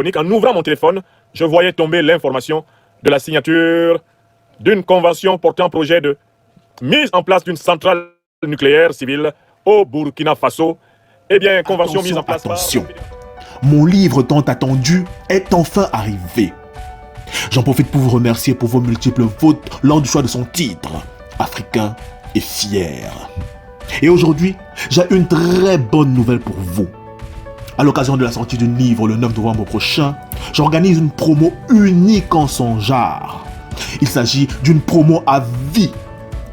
en ouvrant mon téléphone, je voyais tomber l'information de la signature d'une convention portant projet de mise en place d'une centrale nucléaire civile au Burkina Faso. Eh bien, convention mise en place Attention, mon livre tant attendu est enfin arrivé. J'en profite pour vous remercier pour vos multiples votes lors du choix de son titre, Africain et fier. Et aujourd'hui, j'ai une très bonne nouvelle pour vous. À l'occasion de la sortie du livre le 9 novembre prochain, j'organise une promo unique en son genre. Il s'agit d'une promo à vie.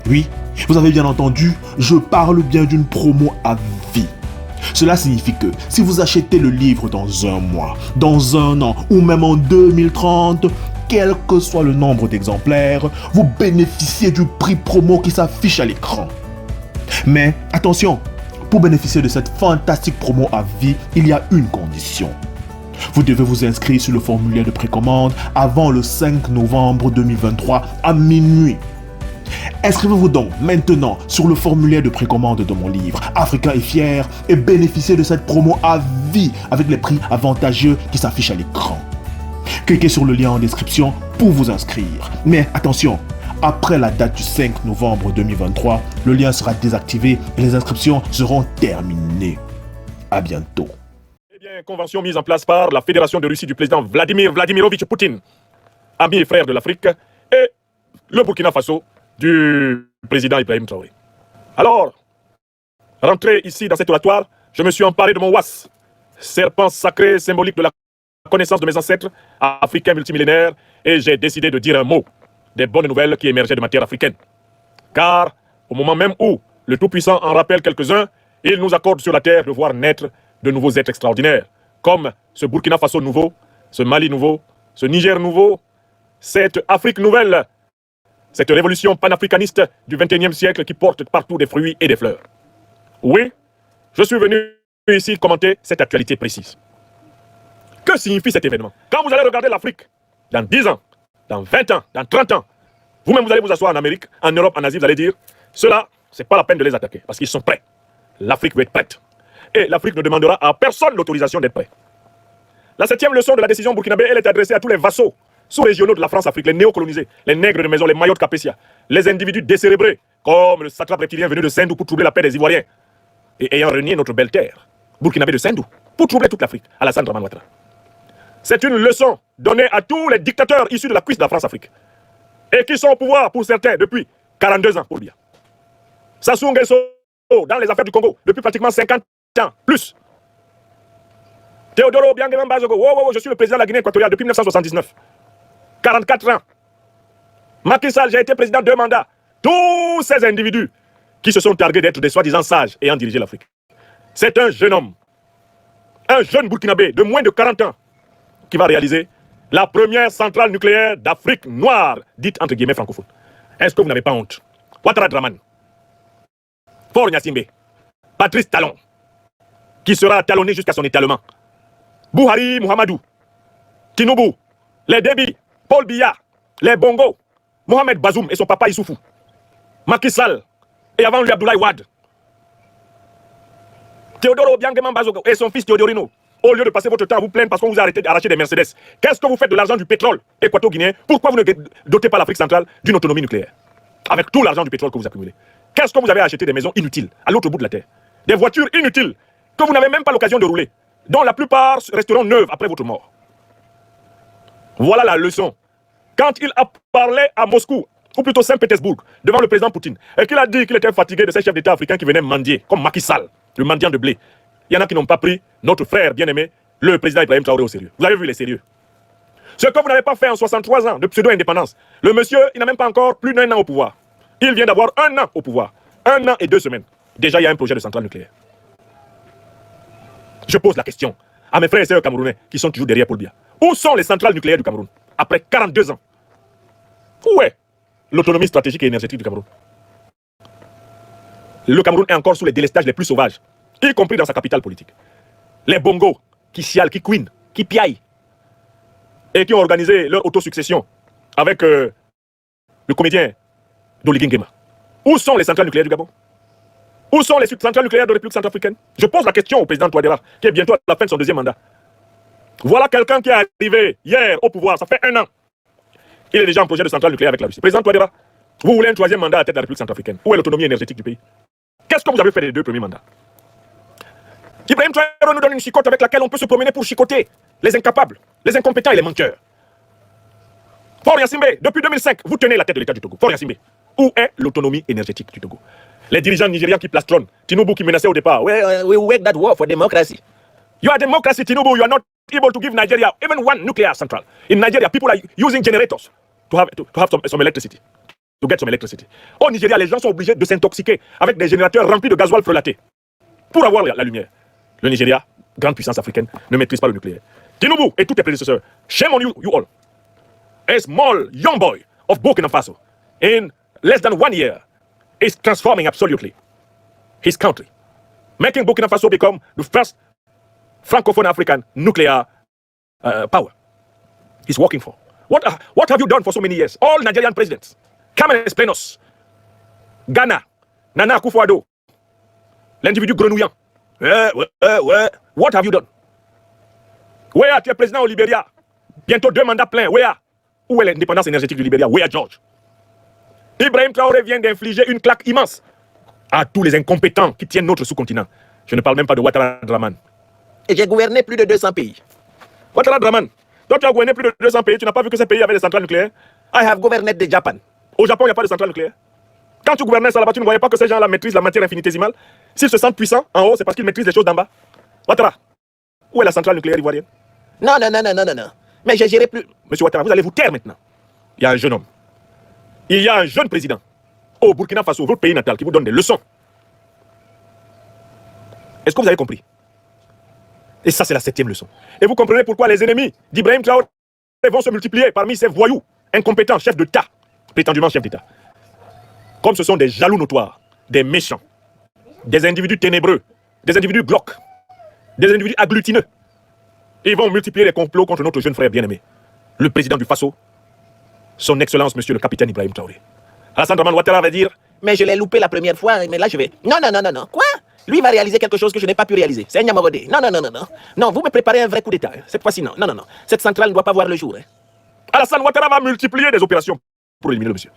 Oui, vous avez bien entendu, je parle bien d'une promo à vie. Cela signifie que si vous achetez le livre dans un mois, dans un an ou même en 2030, quel que soit le nombre d'exemplaires, vous bénéficiez du prix promo qui s'affiche à l'écran. Mais attention, pour bénéficier de cette fantastique promo à vie, il y a une condition. Vous devez vous inscrire sur le formulaire de précommande avant le 5 novembre 2023 à minuit. Inscrivez-vous donc maintenant sur le formulaire de précommande de mon livre Africain et fier et bénéficiez de cette promo à vie avec les prix avantageux qui s'affichent à l'écran. Cliquez sur le lien en description pour vous inscrire. Mais attention, après la date du 5 novembre 2023, le lien sera désactivé et les inscriptions seront terminées. À bientôt. Eh bien, convention mise en place par la Fédération de Russie du président Vladimir Vladimirovitch Poutine, ami et frère de l'Afrique, et le Burkina Faso du président Ibrahim Traoré. Alors, rentré ici dans cet oratoire, je me suis emparé de mon was, serpent sacré symbolique de la connaissance de mes ancêtres africains multimillénaires, et j'ai décidé de dire un mot des bonnes nouvelles qui émergeaient de matière africaine. Car, au moment même où le Tout-Puissant en rappelle quelques-uns, il nous accorde sur la terre de voir naître de nouveaux êtres extraordinaires, comme ce Burkina Faso nouveau, ce Mali nouveau, ce Niger nouveau, cette Afrique nouvelle, cette révolution panafricaniste du XXIe siècle qui porte partout des fruits et des fleurs. Oui, je suis venu ici commenter cette actualité précise. Que signifie cet événement? Quand vous allez regarder l'Afrique, dans 10 ans, dans 20 ans, dans 30 ans, vous-même vous allez vous asseoir en Amérique, en Europe, en Asie, vous allez dire, ceux-là, c'est pas la peine de les attaquer, parce qu'ils sont prêts. L'Afrique veut être prête. Et l'Afrique ne demandera à personne l'autorisation d'être prêt. La 7e leçon de la décision burkinabé, elle est adressée à tous les vassaux sous-régionaux de la France-Afrique, les néocolonisés, les nègres de maison, les maillots de Capétia, les individus décérébrés, comme le satrape reptilien venu de Sendou pour troubler la paix des Ivoiriens, et ayant renié notre belle terre, burkinabé de Sendou, pour troubler toute l'Afrique, Alassane Dramane Ouattara. C'est une leçon donnée à tous les dictateurs issus de la cuisse de la France-Afrique, et qui sont au pouvoir, pour certains, depuis 42 ans, pour bien. Sassou Nguesso, dans les affaires du Congo, depuis pratiquement 50 ans, plus. Théodoro Obiang Bazogo, je suis le président de la Guinée équatoriale depuis 1979. 44 ans. Macky Sall, j'ai été président 2 mandats. Tous ces individus qui se sont targués d'être des soi-disant sages ayant dirigé l'Afrique. C'est un jeune homme, un jeune burkinabé de moins de 40 ans, qui va réaliser la première centrale nucléaire d'Afrique noire, dite entre guillemets francophone. Est-ce que vous n'avez pas honte? Ouattara Dramane, Faure Gnassingbé, Patrice Talon, qui sera talonné jusqu'à son étalement. Buhari Muhammadu, Tinubu, les Déby, Paul Biya, les Bongo, Mohamed Bazoum et son papa Issoufou, Macky Sall, et avant lui Abdoulaye Wade, Théodoro Obiang Bazogo et son fils Théodorino. Au lieu de passer votre temps à vous plaindre parce qu'on vous a arrêté d'arracher des Mercedes, qu'est-ce que vous faites de l'argent du pétrole équato-guinéen? Pourquoi vous ne dotez pas l'Afrique centrale d'une autonomie nucléaire? Avec tout l'argent du pétrole que vous accumulez. Qu'est-ce que vous avez acheté des maisons inutiles à l'autre bout de la terre? Des voitures inutiles que vous n'avez même pas l'occasion de rouler, dont la plupart resteront neuves après votre mort. Voilà la leçon. Quand il a parlé à Moscou, ou plutôt Saint-Pétersbourg, devant le président Poutine, et qu'il a dit qu'il était fatigué de ces chefs d'État africains qui venaient mendier, comme Macky Sall, le mendiant de blé. Il y en a qui n'ont pas pris notre frère bien-aimé, le président Ibrahim Traoré, au sérieux. Vous avez vu les sérieux. Ce que vous n'avez pas fait en 63 ans de pseudo-indépendance. Le monsieur, il n'a même pas encore plus d'1 an au pouvoir. Il vient d'avoir 1 an au pouvoir. 1 an et 2 semaines. Déjà, il y a un projet de centrale nucléaire. Je pose la question à mes frères et sœurs camerounais qui sont toujours derrière Paul Biya. Où sont les centrales nucléaires du Cameroun après 42 ans? Où est l'autonomie stratégique et énergétique du Cameroun? Le Cameroun est encore sous les délestages les plus sauvages, y compris dans sa capitale politique. Les Bongo qui chialent, qui couinent, qui piaillent, et qui ont organisé leur autosuccession avec le comédien d'Oligui Nguema. Où sont les centrales nucléaires du Gabon? Où sont les centrales nucléaires de la République centrafricaine? Je pose la question au président Touadéra, qui est bientôt à la fin de son 2e mandat. Voilà quelqu'un qui est arrivé hier au pouvoir, ça fait 1 an. Il est déjà en projet de centrale nucléaire avec la Russie. Président Touadéra, vous voulez un 3e mandat à la tête de la République centrafricaine. Où est l'autonomie énergétique du pays? Qu'est-ce que vous avez fait des 2 premiers mandats? Ibrahim Traoré nous donne une chicotte avec laquelle on peut se promener pour chicoter les incapables, les incompétents et les menteurs. Faure Gnassingbé, depuis 2005, vous tenez la tête de l'État du Togo. Faure Gnassingbé, où est l'autonomie énergétique du Togo? Les dirigeants nigérians qui plastronnent, Tinubu qui menaçait au départ. We wage that war for democracy. You are democracy, Tinubu. You are not able to give Nigeria even one nuclear central. In Nigeria, people are using generators to have some electricity. To get some electricity. Au Nigeria, les gens sont obligés de s'intoxiquer avec des générateurs remplis de gasoil frelaté pour avoir la lumière. Le Nigeria, grande puissance africaine, ne maîtrise pas le nucléaire. Tinubu et tous tes prédécesseurs, shame on you all. A small young boy of Burkina Faso, in less than 1 year, is transforming absolutely his country, making Burkina Faso become the first Francophone African nuclear power. He's working for. What have you done for so many years? All Nigerian presidents, come and explain us. Ghana, Nana Akufo-Addo, l'individu grenouillant. What have you done? Where tu es président au Libéria? Bientôt 2 mandats pleins. Où est l'indépendance énergétique du Libéria? Where George? Ibrahim Traoré vient d'infliger une claque immense à tous les incompétents qui tiennent notre sous-continent. Je ne parle même pas de Ouattara Draman. Et j'ai gouverné plus de 200 pays. Ouattara Draman, toi tu as gouverné plus de 200 pays, tu n'as pas vu que ces pays avaient des centrales nucléaires? I have governed the Japan. Au Japon, il n'y a pas de centrale nucléaire. Quand tu gouvernais ça là-bas, tu ne voyais pas que ces gens-là maîtrisent la matière infinitésimale? S'ils se sentent puissants en haut, c'est parce qu'ils maîtrisent les choses d'en bas. Ouattara, où est la centrale nucléaire ivoirienne? Non. Mais j'ai géré plus. Monsieur Ouattara, vous allez vous taire maintenant. Il y a un jeune homme. Il y a un jeune président au Burkina Faso, votre pays natal, qui vous donne des leçons. Est-ce que vous avez compris? Et ça, c'est la 7e leçon. Et vous comprenez pourquoi les ennemis d'Ibrahim Traoré vont se multiplier parmi ces voyous, incompétents, chefs d'État, prétendument chefs d'État. Comme ce sont des jaloux notoires, des méchants, des individus ténébreux, des individus glauques, des individus agglutineux. Ils vont multiplier les complots contre notre jeune frère bien-aimé, le président du Faso, son Excellence, monsieur le capitaine Ibrahim Traoré. Alassane Dramane Ouattara va dire, mais je l'ai loupé la première fois, mais là je vais. Non. Quoi? Lui va réaliser quelque chose que je n'ai pas pu réaliser. C'est un Niamorodé. Non. Non, vous me préparez un vrai coup d'État. Cette fois-ci, non. Cette centrale ne doit pas voir le jour. Alassane Ouattara va multiplier des opérations pour éliminer le monsieur.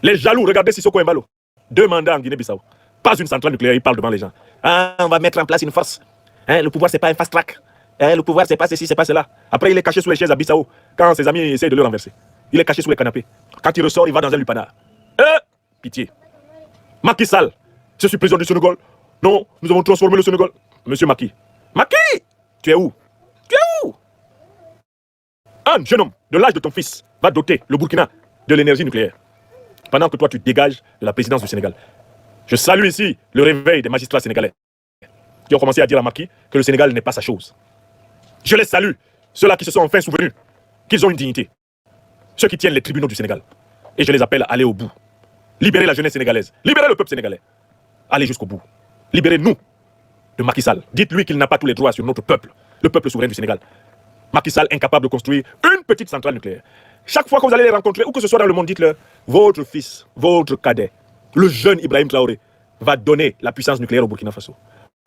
Les jaloux, regardez Sissoko Embalo. 2 mandats en Guinée-Bissau. Pas une centrale nucléaire, il parle devant les gens. Ah, on va mettre en place une force. Le pouvoir, c'est pas un fast track. Le pouvoir, c'est pas ceci, c'est pas cela. Après, il est caché sous les chaises à Bissau quand ses amis essayent de le renverser. Il est caché sous les canapés. Quand il ressort, il va dans un lupanar. Pitié. Macky Sall, je suis président du Sénégal. Non, nous avons transformé le Sénégal. Monsieur Macky. Macky, tu es où? Un jeune homme de l'âge de ton fils va doter le Burkina de l'énergie nucléaire. Pendant que toi, tu dégages de la présidence du Sénégal. Je salue ici le réveil des magistrats sénégalais qui ont commencé à dire à Macky que le Sénégal n'est pas sa chose. Je les salue, ceux-là qui se sont enfin souvenus qu'ils ont une dignité. Ceux qui tiennent les tribunaux du Sénégal. Et je les appelle à aller au bout. Libérez la jeunesse sénégalaise. Libérez le peuple sénégalais. Allez jusqu'au bout. Libérez-nous de Macky Sall. Dites-lui qu'il n'a pas tous les droits sur notre peuple, le peuple souverain du Sénégal. Macky Sall incapable de construire une petite centrale nucléaire. Chaque fois que vous allez les rencontrer, où que ce soit dans le monde, dites-leur, votre fils, votre cadet, le jeune Ibrahim Traoré, va donner la puissance nucléaire au Burkina Faso.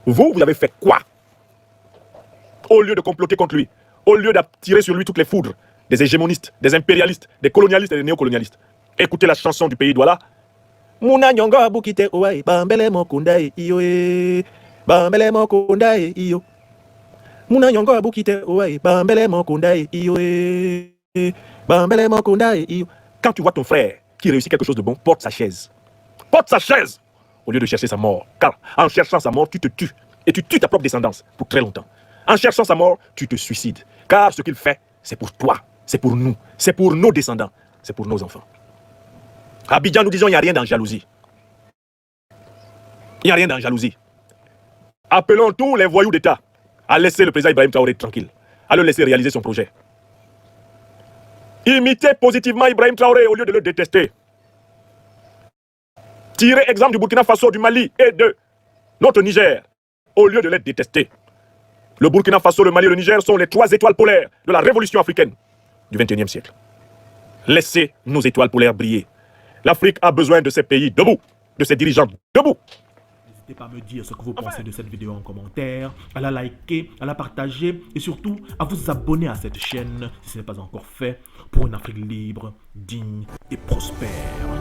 Vous avez fait quoi? Au lieu de comploter contre lui, au lieu d'attirer sur lui toutes les foudres des hégémonistes, des impérialistes, des colonialistes et des néocolonialistes. Écoutez la chanson du pays Douala. Muna nyongo abukite oai, bambele mokundai iyo e, bambele mokundai iyo. Muna nyongo abukite oai, bambele mokundai iyo e, bambele mokundai iyo. Quand tu vois ton frère qui réussit quelque chose de bon, porte sa chaise. Porte sa chaise au lieu de chercher sa mort. Car en cherchant sa mort, tu te tues. Et tu tues ta propre descendance pour très longtemps. En cherchant sa mort, tu te suicides. Car ce qu'il fait, c'est pour toi, c'est pour nous, c'est pour nos descendants, c'est pour nos enfants. À Abidjan, nous disons il n'y a rien dans la jalousie. Il n'y a rien dans la jalousie. Appelons tous les voyous d'État à laisser le président Ibrahim Traoré tranquille, à le laisser réaliser son projet. Imitez positivement Ibrahim Traoré au lieu de le détester. Tirez exemple du Burkina Faso, du Mali et de notre Niger au lieu de les détester. Le Burkina Faso, le Mali et le Niger sont les 3 étoiles polaires de la révolution africaine du XXIe siècle. Laissez nos étoiles polaires briller. L'Afrique a besoin de ces pays debout, de ces dirigeants debout. n'hésitez pas à me dire ce que vous pensez de cette vidéo en commentaire, à la liker, à la partager et surtout à vous abonner à cette chaîne si ce n'est pas encore fait pour une Afrique libre, digne et prospère.